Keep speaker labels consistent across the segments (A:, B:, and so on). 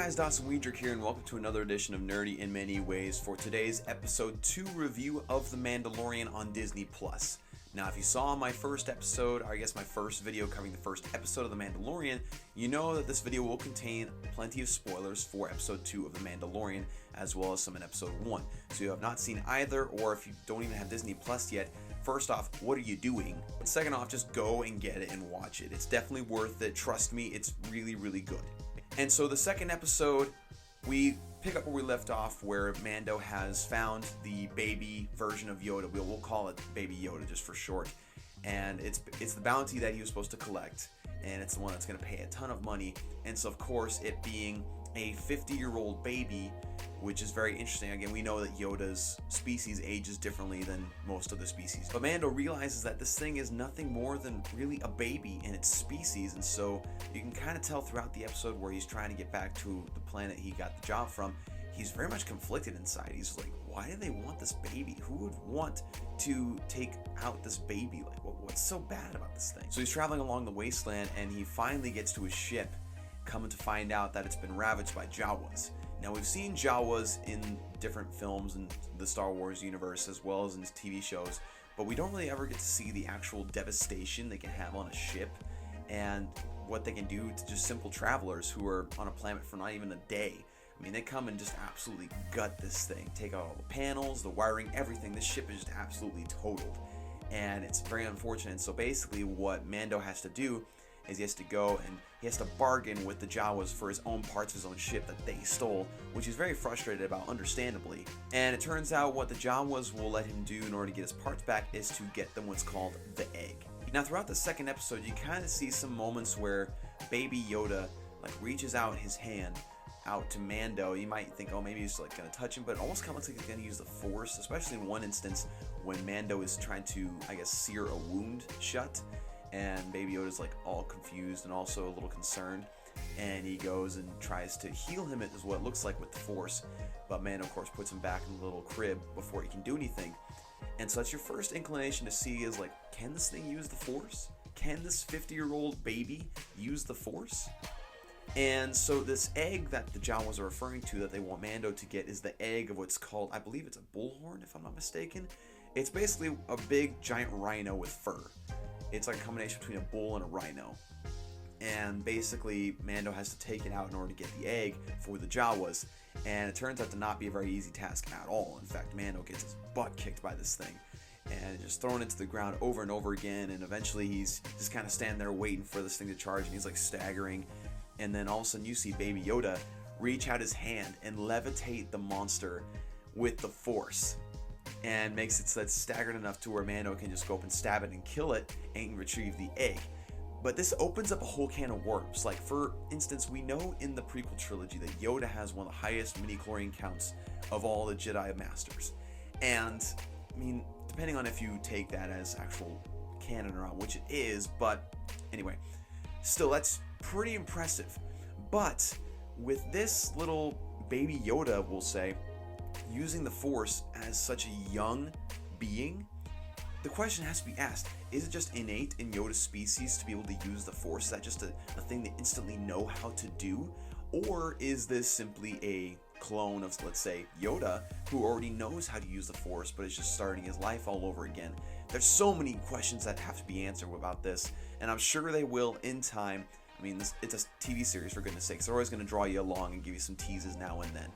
A: guys, Dawson Weedrick here, and welcome to another edition of Nerdy in Many Ways for today's episode 2 review of The Mandalorian on Disney+. Now, if you saw my first episode, or I guess my first video covering the first episode of The Mandalorian, you know that this video will contain plenty of spoilers for episode 2 of The Mandalorian, as well as some in episode 1. So you have not seen either, or if you don't even have Disney Plus yet, first off, what are you doing? But second off, just go and get it and watch it. It's definitely worth it. Trust me, it's really, really good. And so the second episode, we pick up where we left off, where Mando has found the baby version of Yoda. We'll call it Baby Yoda just for short. And it's the bounty that he was supposed to collect, and it's the one that's going to pay a ton of money. And so, of course, it being a 50-year-old baby, which is very interesting. Again, we know that Yoda's species ages differently than most other species. But Mando realizes that this thing is nothing more than really a baby in its species. And so you can kind of tell throughout the episode where he's trying to get back to the planet he got the job from, he's very much conflicted inside. He's like, why do they want this baby? Who would want to take out this baby? Like, what's so bad about this thing? So he's traveling along the wasteland, and he finally gets to his ship, coming to find out that it's been ravaged by Jawas. Now, we've seen Jawas in different films in the Star Wars universe as well as in TV shows, but we don't really ever get to see the actual devastation they can have on a ship and what they can do to just simple travelers who are on a planet for not even a day. I mean, they come and just absolutely gut this thing, take out all the panels, the wiring, everything. This ship is just absolutely totaled, and it's very unfortunate. So basically what Mando has to do is he has to go and he has to bargain with the Jawas for his own parts of his own ship that they stole, which he's very frustrated about, understandably. And it turns out what the Jawas will let him do in order to get his parts back is to get them what's called the egg. Now, throughout the second episode, you kind of see some moments where Baby Yoda reaches out his hand out to Mando. You might think, oh, maybe he's gonna touch him, but it almost kind of looks like he's gonna use the Force, especially in one instance when Mando is trying to, I guess, sear a wound shut. And Baby Yoda's all confused and also a little concerned, and he goes and tries to heal him, is what it looks like, with the Force, but Mando of course puts him back in the little crib before he can do anything. And so that's your first inclination to see is can this thing use the Force? Can this 50-year-old baby use the Force? And so this egg that the Jawas are referring to that they want Mando to get is the egg of what's called, I believe it's a bullhorn if I'm not mistaken. It's basically a big giant rhino with fur. It's like a combination between a bull and a rhino. And basically, Mando has to take it out in order to get the egg for the Jawas. And it turns out to not be a very easy task at all. In fact, Mando gets his butt kicked by this thing and just thrown into the ground over and over again. And eventually, he's just kind of standing there waiting for this thing to charge. And he's staggering. And then all of a sudden, you see Baby Yoda reach out his hand and levitate the monster with the Force. And makes it so it's staggered enough to where Mando can just go up and stab it and kill it and retrieve the egg. But this opens up a whole can of worms. For instance, we know in the prequel trilogy that Yoda has one of the highest midi-chlorian counts of all the Jedi Masters. And, I mean, depending on if you take that as actual canon or not, which it is, but anyway, still, that's pretty impressive. But with this little Baby Yoda, we'll say, using the Force as such a young being, the question has to be asked, is it just innate in Yoda's species to be able to use the Force? Is that just a thing they instantly know how to do? Or is this simply a clone of, let's say, Yoda, who already knows how to use the Force, but is just starting his life all over again? There's so many questions that have to be answered about this, and I'm sure they will in time. I mean, it's a TV series, for goodness sakes. They're always going to draw you along and give you some teases now and then.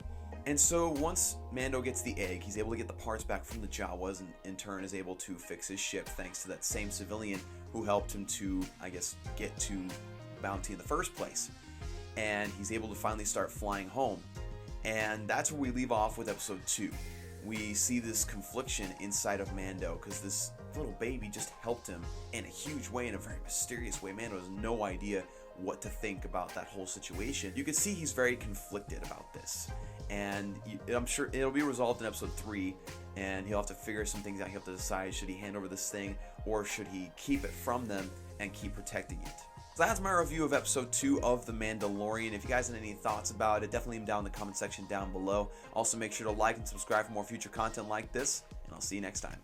A: And so once Mando gets the egg, he's able to get the parts back from the Jawas, and in turn is able to fix his ship thanks to that same civilian who helped him to, I guess, get to bounty in the first place. And he's able to finally start flying home. And that's where we leave off with episode 2. We see this confliction inside of Mando because this little baby just helped him in a huge way, in a very mysterious way. Mando has no idea what to think about that whole situation. You can see he's very conflicted about this. And I'm sure it'll be resolved in episode 3, and he'll have to figure some things out. He'll have to decide, should he hand over this thing, or should he keep it from them and keep protecting it? So that's my review of episode 2 of The Mandalorian. If you guys have any thoughts about it, definitely leave them down in the comment section down below. Also, make sure to like and subscribe for more future content like this, and I'll see you next time.